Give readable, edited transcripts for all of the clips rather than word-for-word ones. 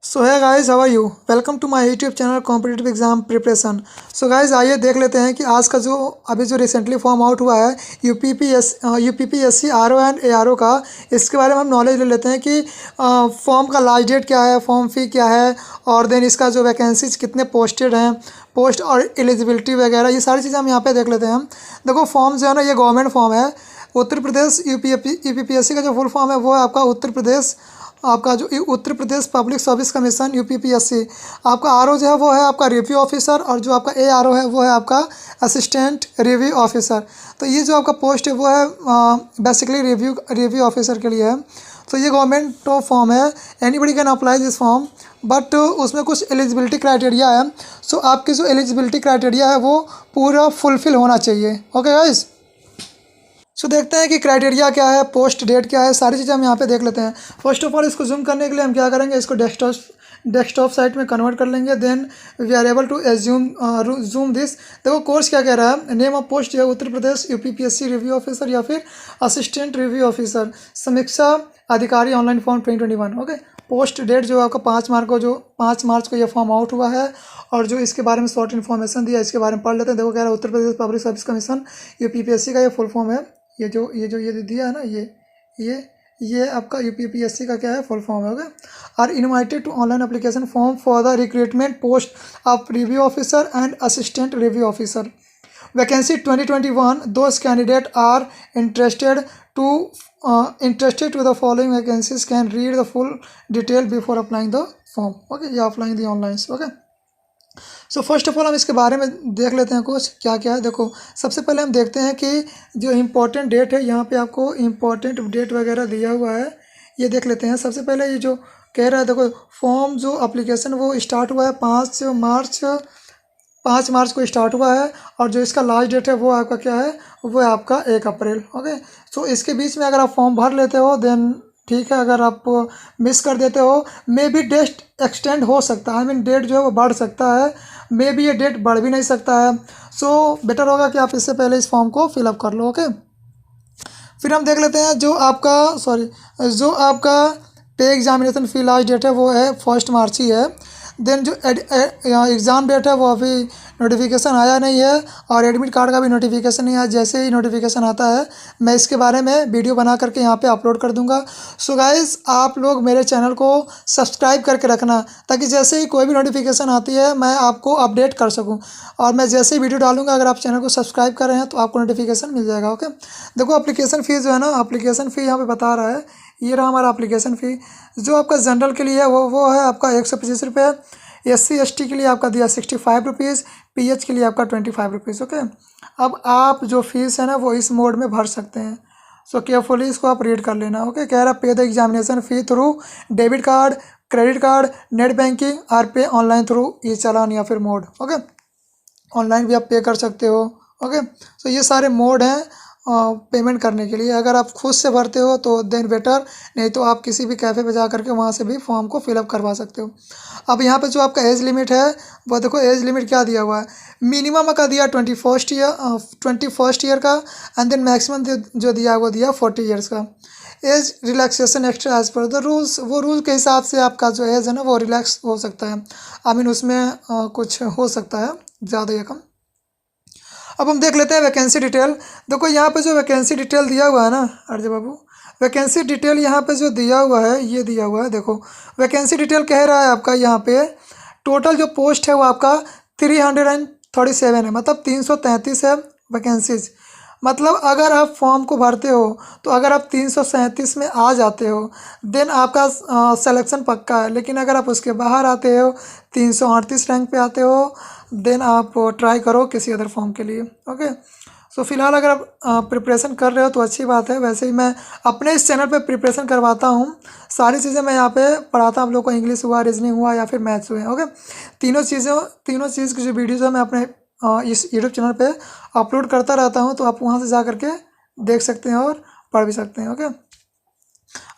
So hi guys, how are you. Welcome to my YouTube channel competitive exam preparation. So guys, आइए देख लेते हैं कि आज का जो अभी जो रिसेंटली फॉर्म आउट हुआ है यूपीपीएससी आरओ एंड एआरओ का, इसके बारे में हम नॉलेज ले लेते हैं कि फॉर्म का लास्ट डेट क्या है, फॉर्म फी क्या है, और देन इसका जो वैकेंसीज कितने पोस्टेड हैं, पोस्ट और एलिजिबिलिटी वगैरह, ये सारी चीज़ें हम यहाँ पे देख लेते हैं। हम देखो, फॉर्म जो है ना, ये गवर्नमेंट फॉर्म है। उत्तर प्रदेश यूपीपीएससी का जो फुल फॉर्म है वो है आपका Uttar Pradesh public service commission UPPSC. आपका आरओ जो है वो है आपका रिव्यू ऑफिसर, और जो आपका एआरओ है वो है आपका असिस्टेंट रिव्यू ऑफिसर। तो ये जो आपका पोस्ट है वो है बेसिकली रिव्यू ऑफिसर के लिए है। तो ये गवर्नमेंट फॉर्म है, anybody can apply this form, but उसमें कुछ एलिजिबिलिटी क्राइटेरिया है। सो आपकी जो एलिजिबिलिटी क्राइटेरिया है वो पूरा फुलफिल होना चाहिए। ओके गाइस, सो देखते हैं कि क्राइटेरिया क्या है, पोस्ट डेट क्या है, सारी चीज़ें हम यहाँ पे देख लेते हैं। फर्स्ट ऑफ ऑल, इसको जूम करने के लिए हम क्या करेंगे, इसको डेस्कटॉप साइट में कन्वर्ट कर लेंगे। Then we are able to zoom this. देखो कोर्स क्या कह रहा है, नेम ऑफ पोस्ट जो है Uttar Pradesh UPPSC review officer या फिर असिस्टेंट रिव्यू ऑफिसर, समीक्षा अधिकारी, online form 2021। Okay, post date जो आपका 5 मार्च को ये फॉर्म आउट हुआ है। और जो इसके बारे में शॉर्ट इन्फॉर्मेशन दिया, इसके बारे में पढ़ लेते हैं। देखो कह रहा है उत्तर प्रदेश पब्लिक सर्विस कमीशन यूपीपीएससी का ये फुल फॉर्म है। ये दिया है ना, ये आपका यूपीपीएससी का क्या है, फुल फॉर्म है। Okay, are invited to online application form for the recruitment post of review officer and assistant review officer. Vacancy 2021, those candidate are interested to the following vacancies can read the full detail before applying the form. Okay, या applying the online. Okay, so first of all हम इसके बारे में देख लेते हैं कुछ क्या क्या है। देखो, सबसे पहले हम देखते हैं कि जो इम्पोर्टेंट डेट है, यहाँ पे आपको इम्पोर्टेंट डेट वगैरह दिया हुआ है, ये देख लेते हैं। सबसे पहले ये जो कह रहा है, देखो फॉर्म जो अप्लीकेशन वो स्टार्ट हुआ है 5 मार्च को स्टार्ट हुआ है, और जो इसका लास्ट डेट है वो आपका क्या है, वो है आपका 1 अप्रैल। ओके, सो इसके बीच में अगर आप फॉर्म भर लेते हो देन ठीक है, अगर आप मिस कर देते हो मे बी डेट एक्सटेंड हो सकता है, आई मीन डेट जो है वो बढ़ सकता है, मे बी ये डेट बढ़ भी नहीं सकता है। सो बेटर होगा कि आप इससे पहले इस फॉर्म को फिलअप कर लो। ओके, फिर हम देख लेते हैं जो आपका पे एग्जामिनेशन फी लास्ट डेट है वो है 1 मार्च ही है। देन जो एग्ज़ाम डेट है वो अभी नोटिफिकेशन आया नहीं है, और एडमिट कार्ड का भी नोटिफिकेशन नहीं आया। जैसे ही नोटिफिकेशन आता है मैं इसके बारे में वीडियो बना करके यहाँ पे अपलोड कर दूंगा। सो गाइज़, आप लोग मेरे चैनल को सब्सक्राइब करके रखना, ताकि जैसे ही कोई भी नोटिफिकेशन आती है मैं आपको अपडेट कर सकूँ, और मैं जैसे ही वीडियो डालूंगा अगर आप चैनल को सब्सक्राइब कर रहे हैं तो आपको नोटिफिकेशन मिल जाएगा। ओके, देखो एप्लीकेशन फ़ीस जो है ना, एप्लीकेशन फ़ी यहाँ पर बता रहा है, ये रहा हमारा एप्लीकेशन फ़ी। जो आपका जनरल के लिए है वो है आपका 125 रुपये, SC/ST के लिए आपका दिया 65 रुपीज़, PH के लिए आपका 25 रुपीज़। ओके, अब आप जो फीस है ना वो इस मोड में भर सकते हैं। सो केयरफुली इसको आप रीड कर लेना। ओके, कह रहा पे the examination fee through debit card, credit card, net banking, और पे ऑनलाइन थ्रू ई चालान या फिर मोड। ओके, ऑनलाइन भी आप पे कर सकते हो। ओके, सो ये सारे मोड हैं पेमेंट करने के लिए। अगर आप खुद से भरते हो तो देन बेटर, नहीं तो आप किसी भी कैफ़े पे जा करके वहाँ से भी फॉर्म को फिलअप करवा सकते हो। अब यहाँ पे जो आपका एज लिमिट है वो देखो, एज लिमिट क्या दिया हुआ है, मिनिमम का दिया 21st ईयर का, एंड देन मैक्सिमम जो दिया वो दिया 40 ईयर्स का। Age relaxation extra age per the rules, वो रूल के हिसाब से आपका जो एज है ना वो रिलैक्स हो सकता है, आई मीन उसमें कुछ हो सकता है ज़्यादा या कम। अब हम देख लेते हैं वैकेंसी डिटेल। देखो यहाँ पे जो वैकेंसी डिटेल दिया हुआ है ना अर्जय बाबू, वैकेंसी डिटेल यहाँ पे जो दिया हुआ है ये दिया हुआ है। देखो वैकेंसी डिटेल कह रहा है आपका यहाँ पे टोटल जो पोस्ट है वो आपका 337 है, मतलब 333 है वैकेंसीज। मतलब अगर आप फॉर्म को भरते हो तो अगर आप 337 में आ जाते हो देन आपका सिलेक्शन पक्का है। लेकिन अगर आप उसके बाहर आते हो, 338 रैंक पे आते हो, देन आप ट्राई करो किसी अदर फॉर्म के लिए। ओके, सो फिलहाल अगर आप प्रिपरेशन कर रहे हो तो अच्छी बात है। वैसे ही मैं अपने इस चैनल पे प्रिपरेशन करवाता हूँ, सारी चीज़ें मैं यहाँ पे पढ़ाता हूँ आप लोग को, इंग्लिश हुआ, रीजनिंग हुआ या फिर मैथ्स हुए। ओके, तीनों चीज़ की जो वीडियोज़ है मैं अपने इस यूट्यूब चैनल पे अपलोड करता रहता हूँ, तो आप वहाँ से जा करके देख सकते हैं और पढ़ भी सकते हैं। ओके,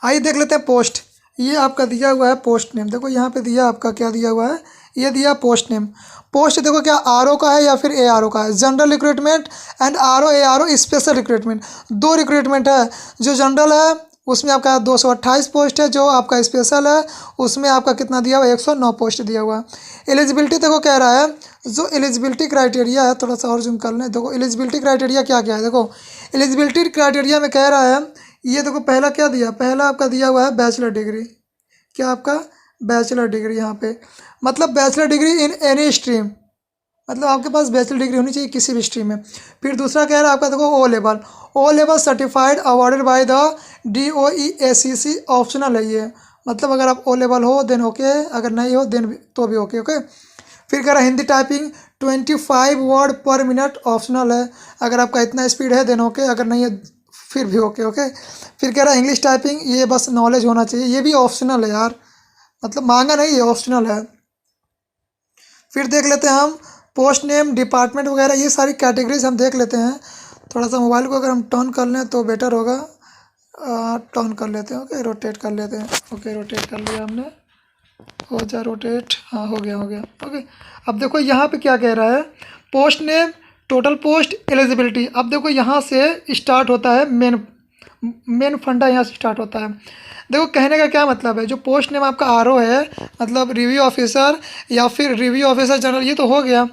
आइए देख लेते हैं पोस्ट। ये आपका दिया हुआ है पोस्ट नेम। देखो यहाँ पे दिया आपका क्या दिया हुआ है, ये दिया पोस्ट नेम। पोस्ट देखो क्या आरओ का है या फिर एआरओ का है, general recruitment and RO ARO special recruitment, 2 recruitment है। जो जनरल है उसमें आपका 228 पोस्ट है। जो आपका स्पेशल है उसमें आपका कितना दिया हुआ है, 109 पोस्ट दिया हुआ है। एलिजिबिलिटी देखो कह रहा है, जो एलिजिबिलिटी क्राइटेरिया है, थोड़ा सा और जूम कर लें। देखो एलिजिबिलिटी क्राइटेरिया क्या क्या है। देखो एलिजिबिलिटी क्राइटेरिया में कह रहा है, ये देखो पहला क्या दिया, पहला आपका दिया हुआ है बैचलर डिग्री। क्या आपका बैचलर डिग्री यहाँ पे, मतलब bachelor degree in any stream, मतलब आपके पास बैचलर डिग्री होनी चाहिए किसी भी स्ट्रीम में। फिर दूसरा कह रहा है आपका देखो O level certified awarded by the DOE-ACC optional है ये, मतलब अगर आप ओ लेवल हो देन ओके, अगर नहीं हो देन तो भी ओके। ओके। फिर कह रहा है हिंदी टाइपिंग 25 वर्ड पर मिनट ऑप्शनल है, अगर आपका इतना स्पीड है देन ओके, अगर नहीं है फिर भी ओके। ओके। फिर कह रहा है इंग्लिश टाइपिंग, ये बस नॉलेज होना चाहिए, ये भी ऑप्शनल है यार, मतलब मांगा नहीं है, ऑप्शनल है। फिर देख लेते हैं हम पोस्ट नेम, डिपार्टमेंट वगैरह, ये सारी कैटेगरीज हम देख लेते हैं। थोड़ा सा मोबाइल को अगर हम टर्न कर लें तो बेटर होगा। टर्न कर लेते हैं। ओके, रोटेट कर लेते हैं। ओके, रोटेट कर लिया हमने, हो जा रोटेट, हाँ हो गया हो गया। ओके। अब देखो यहाँ पे क्या कह रहा है, post name, total post, eligibility. अब देखो यहाँ से स्टार्ट होता है मेन फंडा, यहाँ से स्टार्ट होता है। देखो कहने का क्या मतलब है, जो पोस्ट नेम आपका RO है, मतलब रिव्यू ऑफिसर या फिर रिव्यू ऑफिसर जनरल, ये तो हो गया।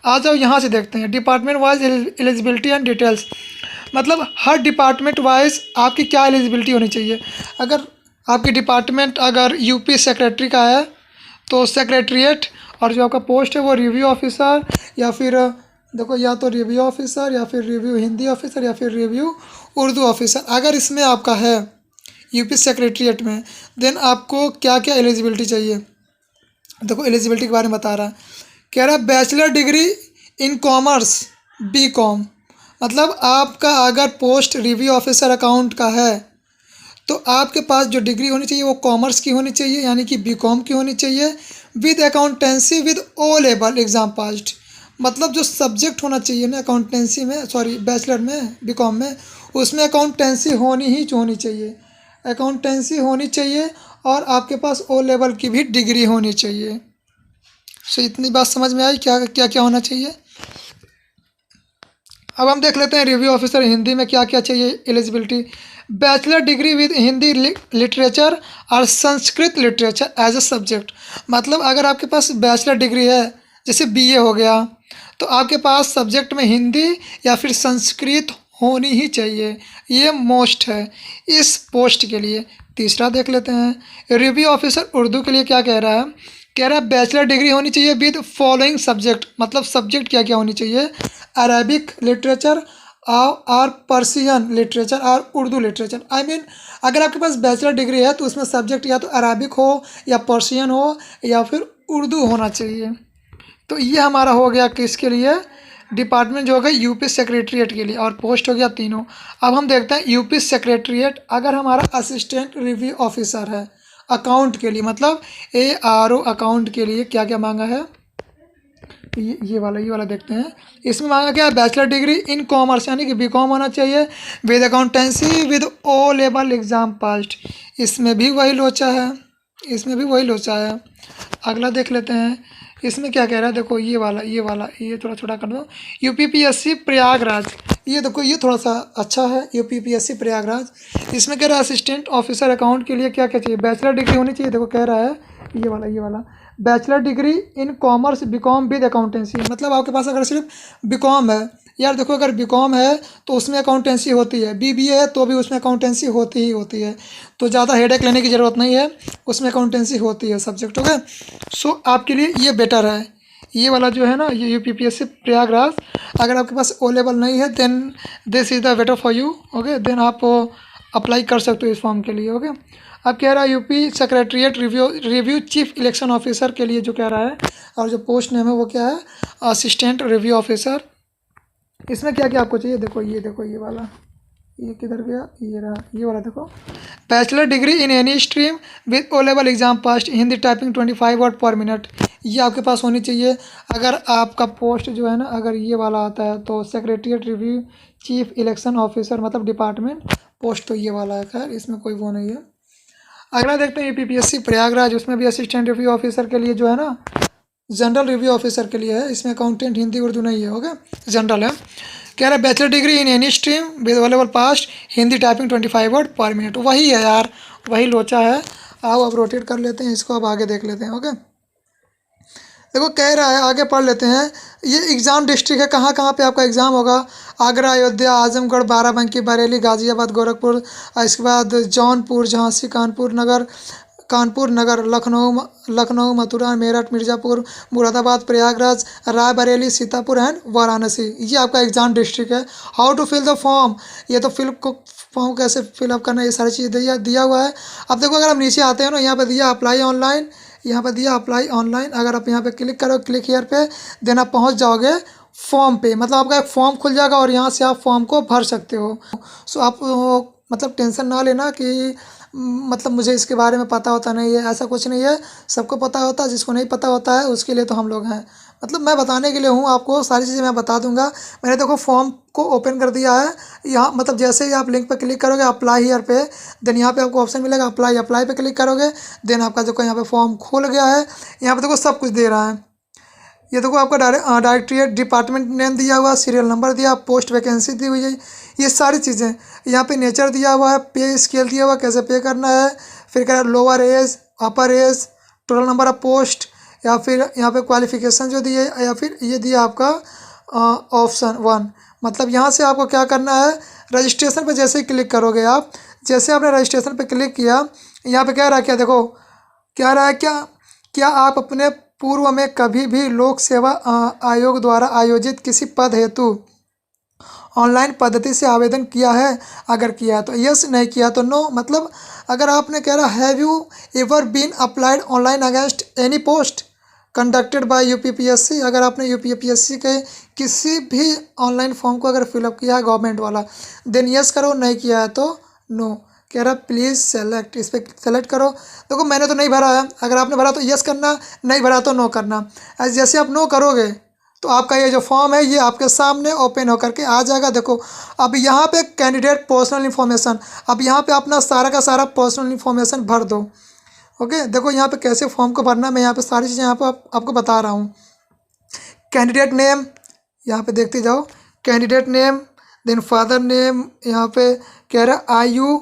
आ जाओ यहाँ से देखते हैं department wise eligibility and details, मतलब हर डिपार्टमेंट वाइज आपकी क्या एलिजिबिलिटी होनी चाहिए। अगर आपकी डिपार्टमेंट अगर यूपी सेक्रेटरी का है तो सेक्रेटरीट, और जो आपका पोस्ट है वो रिव्यू ऑफिसर या फिर देखो या तो रिव्यू ऑफिसर या फिर रिव्यू हिंदी ऑफिसर या फिर रिव्यू उर्दू ऑफिसर। अगर इसमें आपका है यूपी सेक्रेटरीट में, देन आपको क्या क्या एलिजिबिलिटी चाहिए। देखो एलिजिबिलिटी के बारे में बता रहा है, कह रहा है bachelor degree in commerce BCom, मतलब आपका अगर पोस्ट रिव्यू ऑफिसर अकाउंट का है तो आपके पास जो डिग्री होनी चाहिए वो कॉमर्स की होनी चाहिए, यानी कि BCom की होनी चाहिए, with accountancy with O level exam passed. मतलब जो सब्जेक्ट होना चाहिए ना अकाउंटेंसी में, सॉरी बैचलर में BCom में, उसमें अकाउंटेंसी होनी चाहिए, अकाउंटेंसी होनी चाहिए, और आपके पास O लेवल की भी डिग्री होनी चाहिए। सो इतनी बात समझ में आई, क्या क्या क्या होना चाहिए। अब हम देख लेते हैं रिव्यू ऑफिसर हिंदी में क्या क्या चाहिए eligibility. Bachelor degree with Hindi literature और Sanskrit literature as a subject, मतलब अगर आपके पास बैचलर डिग्री है जैसे BA हो गया तो आपके पास सब्जेक्ट में हिंदी या फिर संस्कृत होनी ही चाहिए, ये मोस्ट है इस पोस्ट के लिए। तीसरा देख लेते हैं रिव्यू ऑफिसर उर्दू के लिए क्या कह रहा है, कह रहा है बैचलर डिग्री होनी चाहिए विद फॉलोइंग सब्जेक्ट, मतलब सब्जेक्ट क्या क्या होनी चाहिए, अरबिक लिटरेचर और पर्शियन लिटरेचर और उर्दू लिटरेचर। आई मीन अगर आपके पास बैचलर डिग्री है तो उसमें सब्जेक्ट या तो अरबिक हो या पर्शियन हो या फिर उर्दू होना चाहिए। तो ये हमारा हो गया किसके लिए, डिपार्टमेंट जो हो गया यूपी सेक्रेटरीट के लिए, और पोस्ट हो गया तीनों। अब हम देखते हैं यूपी सेक्रेटरीट अगर हमारा असिस्टेंट रिव्यू ऑफिसर है अकाउंट के लिए, मतलब ARO अकाउंट के लिए क्या क्या मांगा है, ये वाला देखते हैं। इसमें मांगा क्या है, बैचलर डिग्री इन कॉमर्स यानी कि BCom होना चाहिए, with accountancy with O level exam passed. इसमें भी वही लोचा है, इसमें भी वही लोचा है। अगला देख लेते हैं, इसमें क्या कह रहा है, देखो ये थोड़ा छोटा कर दो, UPPSC प्रयागराज, ये देखो ये थोड़ा सा अच्छा है, UPPSC प्रयागराज। इसमें कह रहा है असिस्टेंट ऑफिसर अकाउंट के लिए क्या क्या चाहिए, बैचलर डिग्री होनी चाहिए। देखो कह रहा है ये वाला bachelor degree in commerce BCom with accountancy, मतलब आपके पास अगर सिर्फ BCom है यार, देखो अगर BCom है तो उसमें अकाउंटेंसी होती है, BBA है तो भी उसमें अकाउंटेंसी होती ही होती है, तो ज़्यादा हेडेक लेने की ज़रूरत नहीं है, उसमें अकाउंटेंसी होती है सब्जेक्ट। ओके, सो आपके लिए ये बेटर है, ये वाला जो है ना, ये UPPSC प्रयागराज। अगर आपके पास O लेवल नहीं है then this is the better for you. Okay, then आप अप्लाई कर सकते हो इस फॉर्म के लिए। ओके। अब कह रहा है UP secretariat review chief election officer के लिए जो कह रहा है, और जो पोस्ट नेम है वो क्या है, असिस्टेंट रिव्यू ऑफिसर। इसमें क्या क्या आपको चाहिए, देखो ये वाला, ये किधर गया, ये रहा, ये वाला देखो, bachelor degree in any stream with O level exam pass, Hindi typing 25 word पर मिनट, ये आपके पास होनी चाहिए। अगर आपका पोस्ट जो है ना, अगर ये वाला आता है तो secretariat review chief election officer, मतलब डिपार्टमेंट पोस्ट तो ये वाला है, खैर इसमें कोई वो नहीं है। अगला देखते हैं UPPSC प्रयागराज, उसमें भी असिस्टेंट रिव्यू ऑफिसर के लिए जो है ना, जनरल रिव्यू ऑफिसर के लिए है, इसमें अकाउंटेंट हिंदी उर्दू नहीं है। ओके, जनरल है। कह रहा है bachelor degree in any stream with available past Hindi typing 25 word पर मिनट। वही है यार, वही लोचा है। आओ अब रोटेट कर लेते हैं इसको, अब आगे देख लेते हैं। ओके, देखो कह रहा है, आगे पढ़ लेते हैं। ये एग्ज़ाम डिस्ट्रिक्ट है, कहाँ कहाँ पे आपका एग्ज़ाम होगा। आगरा, अयोध्या, आजमगढ़, बाराबंकी, बरेली, गाज़ियाबाद, गोरखपुर, इसके बाद जौनपुर, झांसी, कानपुर नगर, लखनऊ, मथुरा, मेरठ, मिर्ज़ापुर, मुरादाबाद, प्रयागराज, रायबरेली, सीतापुर एंड वाराणसी। ये आपका एग्ज़ाम डिस्ट्रिक्ट है। How to fill the form, ये तो फॉर्म कैसे फिलअप करना है, ये सारी चीज़ दिया हुआ है। अब देखो अगर आप नीचे आते हैं ना, यहाँ पे दिया अप्लाई ऑनलाइन, यहाँ पे दिया अप्लाई ऑनलाइन। अगर आप यहाँ पे क्लिक करो, क्लिक हियर पे, देन आप पहुँच जाओगे फॉर्म पे। मतलब आपका एक फॉर्म खुल जाएगा और यहाँ से आप फॉर्म को भर सकते हो। सो आप मतलब टेंशन ना लेना कि मतलब मुझे इसके बारे में पता होता नहीं है, ऐसा कुछ नहीं है। सबको पता होता है, जिसको नहीं पता होता है उसके लिए तो हम लोग हैं। मतलब मैं बताने के लिए हूँ, आपको सारी चीज़ें मैं बता दूंगा। मैंने देखो फॉर्म को ओपन कर दिया है यहाँ। मतलब जैसे ही आप लिंक पे क्लिक करोगे अप्लाई हियर पे, देन यहाँ पे आपको ऑप्शन मिलेगा अप्लाई पे क्लिक करोगे, देन आपका जो यहाँ पे फॉर्म खुल गया है। यहाँ पे देखो सब कुछ दे रहा है। ये देखो आपका डायरेक्टरेट, डिपार्टमेंट नेम दिया हुआ, सीरियल नंबर दिया, पोस्ट वैकेंसी दी हुई है, ये सारी चीज़ें। यहाँ पे नेचर दिया हुआ है, पे स्केल दिया हुआ है, कैसे पे करना है। फिर क्या lower age, upper age, total number of post, या फिर यहाँ पे क्वालिफिकेशन जो दिए, या फिर ये दिया आपका ऑप्शन 1। मतलब यहाँ से आपको क्या करना है, रजिस्ट्रेशन पे जैसे ही क्लिक करोगे आप, जैसे आपने रजिस्ट्रेशन पे क्लिक किया, यहाँ पे क्या रहा, क्या देखो क्या रहा है, क्या आप अपने पूर्व में कभी भी लोक सेवा आयोग द्वारा आयोजित किसी पद हेतु ऑनलाइन पद्धति से आवेदन किया है। अगर किया तो यस, नहीं किया तो नो। मतलब अगर आपने कह रहा have you ever been applied online against any post conducted by UPPSC, अगर आपने यूपीपीएससी के किसी भी ऑनलाइन फॉर्म को अगर फिलअप किया है गवर्नमेंट वाला, देन यस करो, नहीं किया है तो नो। कह रहा प्लीज़ सेलेक्ट, इस पर सेलेक्ट करो। देखो मैंने तो नहीं भरा है, अगर आपने भरा तो यस करना, नहीं भरा तो नो करना। जैसे आप नो करोगे तो आपका ये जो फॉर्म है ये आपके सामने ओपन होकर के आ जाएगा। देखो अब यहाँ पे कैंडिडेट पर्सनल इन्फॉर्मेशन, अब यहाँ पे अपना सारा का सारा पर्सनल इन्फॉर्मेशन भर दो। ओके, देखो यहाँ पे कैसे फॉर्म को भरना, मैं यहाँ पे सारी चीज़ें यहाँ पे आपको बता रहा हूँ। कैंडिडेट नेम, यहाँ पे देखते जाओ, candidate name, then father name, यहाँ पे कह रहा आयु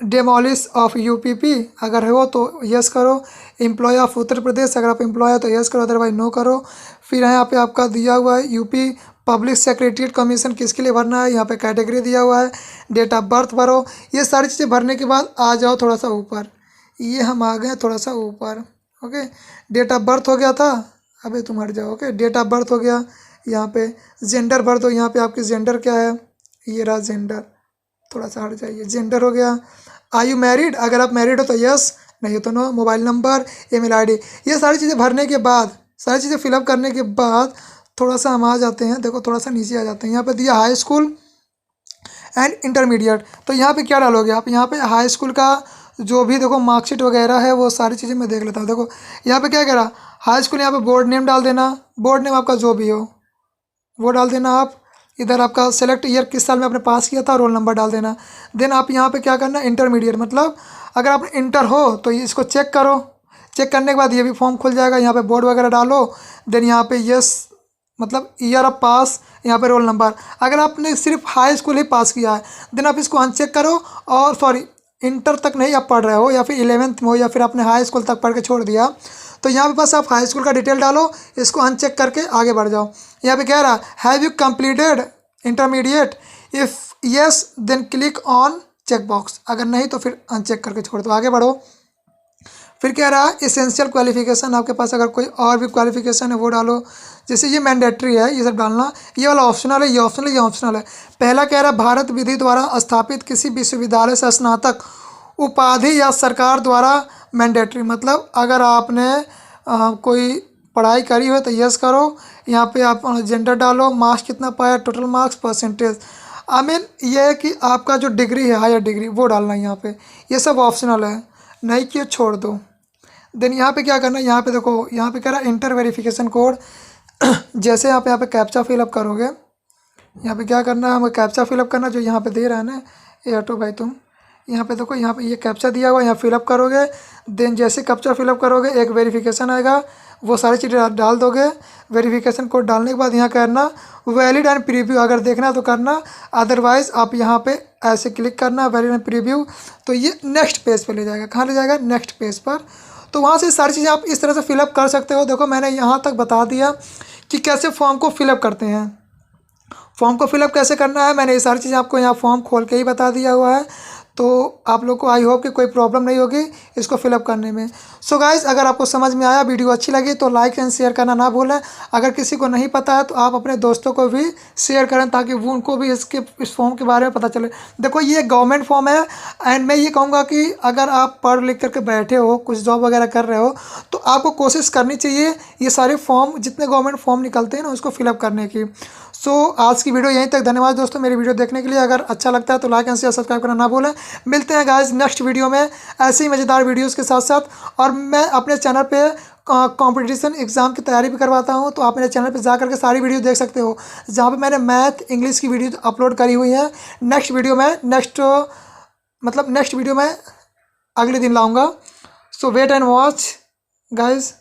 डेमोलिश ऑफ यूपीपी, अगर हो तो यस करो। एम्प्लॉय ऑफ उत्तर प्रदेश, अगर आप एम्प्लॉय हो तो यस करो, अदरवाइज नो करो। फिर यहाँ पे आपका दिया हुआ है यूपी पब्लिक सेक्रेटरीट कमीशन किसके लिए भरना है, यहाँ पे कैटेगरी दिया हुआ है, डेट ऑफ बर्थ भरो। ये सारी चीज़ें भरने के बाद आ जाओ थोड़ा सा ऊपर, ये हम आ गए थोड़ा सा ऊपर। ओके, डेट ऑफ बर्थ हो गया था, अबे तुम हट जाओ। ओके, डेट ऑफ बर्थ हो गया, यहाँ पे जेंडर भर दो, यहाँ पे आपकी जेंडर क्या है, ये रहा जेंडर, थोड़ा सा हट जाइए, जेंडर हो गया। आर यू मैरिड, अगर आप मैरिड हो तो यस, नहीं तो no. Mobile number, email ID, ये सारी चीज़ें भरने के बाद, सारी चीज़ें फिलअप करने के बाद थोड़ा सा हम आ जाते हैं। देखो थोड़ा सा नीचे आ जाते हैं, यहाँ पे दिया हाई स्कूल एंड इंटरमीडिएट। तो यहाँ पे क्या डालोगे आप, यहाँ पे हाई स्कूल का जो भी देखो मार्कशीट वगैरह है वो सारी चीज़ें मैं देख लेता हूँ। देखो यहाँ पे क्या कह रहा, हाई स्कूल, यहाँ पे बोर्ड नेम डाल देना, बोर्ड नेम आपका जो भी हो वो डाल देना आप। इधर आपका सेलेक्ट ईयर, किस साल में आपने पास किया था, रोल नंबर डाल देना। देन आप यहाँ पे क्या करना, इंटरमीडिएट, मतलब अगर आप इंटर हो तो इसको चेक करो। चेक करने के बाद ये भी फॉर्म खुल जाएगा, यहाँ पे बोर्ड वगैरह डालो। देन यहाँ पे यस, मतलब ईयर ऑफ पास, यहाँ पे रोल नंबर। अगर आपने सिर्फ हाई स्कूल ही पास किया है देन आप इसको अनचेक करो, और सॉरी इंटर तक नहीं आप पढ़ रहे हो, या फिर 11th में हो, या फिर आपने हाई स्कूल तक पढ़ के छोड़ दिया, तो यहाँ पे बस आप हाई स्कूल का डिटेल डालो, इसको अनचेक करके आगे बढ़ जाओ। यहाँ पे कह रहा have you completed intermediate, if yes then click on check box, अगर नहीं तो फिर अनचेक करके छोड़ दो, आगे बढ़ो। फिर कह रहा है इसेंशियल क्वालिफिकेशन, आपके पास अगर कोई और भी क्वालिफिकेशन है वो डालो। जैसे ये मैंडेटरी है, ये सब डालना, ये वाला ऑप्शनल है, ये ऑप्शनल है, ये ऑप्शनल है। पहला कह रहा है भारत विधि द्वारा स्थापित किसी विश्वविद्यालय से स्नातक उपाधि या सरकार द्वारा मैंडेटरी, मतलब अगर आपने कोई पढ़ाई करी हो तो यस करो। यहाँ पे आप जेंडर डालो, मार्क्स कितना पाया, total marks, percentage. I mean ये है कि आपका जो डिग्री है हायर डिग्री वो डालना है यहाँ पे, ये सब ऑप्शनल है, नहीं किए छोड़ दो। देन यहाँ पे क्या करना है, यहाँ पे देखो, यहाँ पे कह रहा है इंटर वेरिफिकेशन कोड। जैसे यहाँ पे कैप्चा फिलअप करोगे, यहाँ पे क्या करना है, हमें कैप्चा फिलअप करना जो यहाँ पे दे रहा है ना, ये हटो भाई तुम, यहाँ पे देखो, यहाँ पे ये कैप्चा दिया हुआ है, यहाँ फिलअप करोगे। देन जैसे कैप्चा फिलअप करोगे एक वेरिफिकेशन आएगा, वो सारी चीज़ें डाल दोगे। वेरिफिकेशन कोड डालने के बाद यहाँ करना वैलिड एंड प्रीव्यू, अगर देखना तो करना, अदरवाइज़ आप यहाँ पे ऐसे क्लिक करना वैलिड एंड प्रीव्यू, तो ये नेक्स्ट पेज पे ले जाएगा। कहाँ ले जाएगा? नेक्स्ट पेज पर। तो वहाँ से सारी चीज़ें आप इस तरह से फिलअप कर सकते हो। देखो मैंने यहाँ तक बता दिया कि कैसे फॉर्म को फिलअप करते हैं। फॉर्म को फिलअप कैसे करना है मैंने ये सारी चीज़ें आपको यहाँ फॉर्म खोल के ही बता दिया हुआ है। तो आप लोग को आई होप कि कोई प्रॉब्लम नहीं होगी इसको फिलअप करने में। सो गाइज़, अगर आपको समझ में आया, वीडियो अच्छी लगी तो लाइक एंड शेयर करना ना भूलें। अगर किसी को नहीं पता है तो आप अपने दोस्तों को भी शेयर करें ताकि वो उनको भी इस फॉर्म के बारे में पता चले। देखो ये गवर्नमेंट फॉर्म है एंड मैं ये कहूँगा कि अगर आप पढ़ लिख करके बैठे हो, कुछ जॉब वगैरह कर रहे हो, तो आपको कोशिश करनी चाहिए ये सारे फॉर्म, जितने गवर्नमेंट फॉर्म निकलते हैं ना, उसको फिलअप करने की। सो आज की वीडियो यहीं तक। धन्यवाद दोस्तों मेरी वीडियो देखने के लिए। अगर अच्छा लगता है तो लाइक एंड शेयर सब्सक्राइब करना ना भूलें। मिलते हैं गाइस नेक्स्ट वीडियो में ऐसे ही मज़ेदार वीडियोस के साथ साथ। और मैं अपने चैनल पे कंपटीशन एग्ज़ाम की तैयारी भी करवाता हूँ, तो आप मेरे चैनल पे जा करके सारी वीडियो देख सकते हो, जहाँ पे मैंने मैथ इंग्लिश की वीडियो अपलोड करी हुई है। नेक्स्ट वीडियो में अगले दिन लाऊँगा। सो वेट एंड वॉच गाइज़।